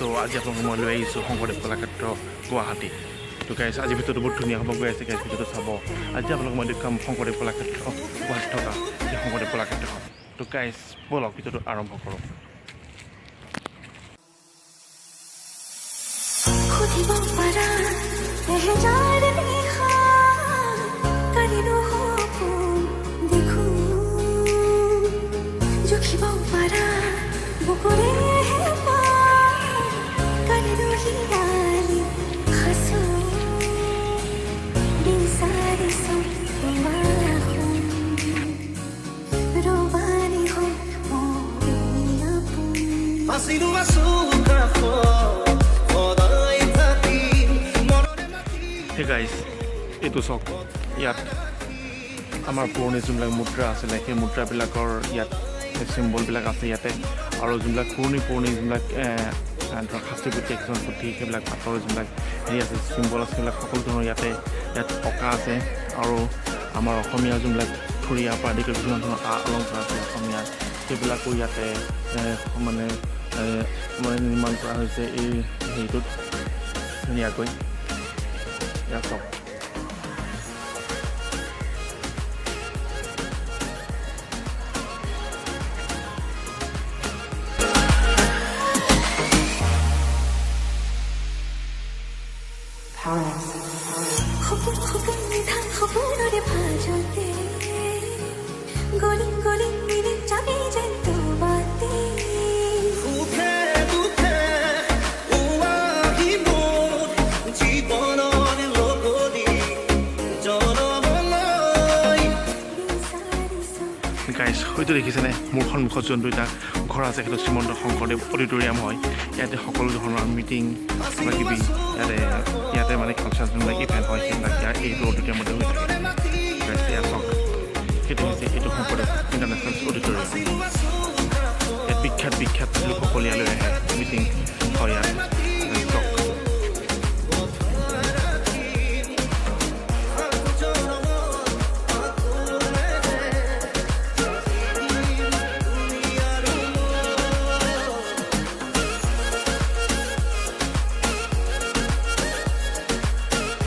তো আজি আপোনালোকক মই লৈ আহিছোঁ শংকৰদেৱ কলাক্ষেত্ৰ গুৱাহাটী তো গাইছ আজি ভিতৰতো বহুত ধুনীয়া হ'ব গৈ আছে গাইছ ভিতৰতো চাব আজি আপোনালোকক মই দেখুৱাম শংকৰদেৱ কলাক্ষেত্ৰ গুৱাহাটীত থকা এই শংকৰদেৱ কলাক্ষেত্ৰখন তো গাইছ ব'লক ভিতৰতো আৰম্ভ কৰোঁ Hey guys, এইটো চাওক ইয়াত আমাৰ পুৰণি যোনবিলাক মুদ্ৰা আছিলে সেই মুদ্ৰাবিলাকৰ ইয়াত চিম্বলবিলাক আছে ইয়াতে আৰু যোনবিলাক পুৰণি যোনবিলাক ধৰক শাস্ত্ৰীপুথি কিছুমান পুথি সেইবিলাক পাথৰ যোনবিলাক হেৰি আছে চিম্বল আছে সেইবিলাক সকলো ধৰণৰ ইয়াত অঁকা আছে আৰু আমাৰ অসমীয়া যোনবিলাক থুৰীয়া পৰা আদি কৰি বিভিন্ন ধৰণৰ অলংকাৰ আছে অসমীয়া সেইবিলাকো ইয়াতে মানে নিৰ্মাণ কৰা হৈছে এই হেৰিটোত ধুনীয়াকৈ ইয়াত চাওক হয়তো দেখিছেনে মোৰ সন্মুখত যোনটো এটা ঘৰ আছে সেইটো শ্ৰীমন্ত শংকৰদেৱ অডিটৰিয়াম হয় ইয়াতে সকলো ধৰণৰ মিটিং কিবা কিবি ইয়াতে মানে কালচাৰ যোনবিলাক ইভেণ্ট হয় সেইবিলাক এইটো অডিটৰিয়ামতে হৈ থাকে ইয়াত চাওক সেইটো হৈছে এইটো শংকৰদেৱ ইণ্টাৰনেশ্যনেল অডিটৰিয়াম ইয়াত বিখ্যাত লোকসকল ইয়ালৈ আহে মিটিং হয় ইয়াত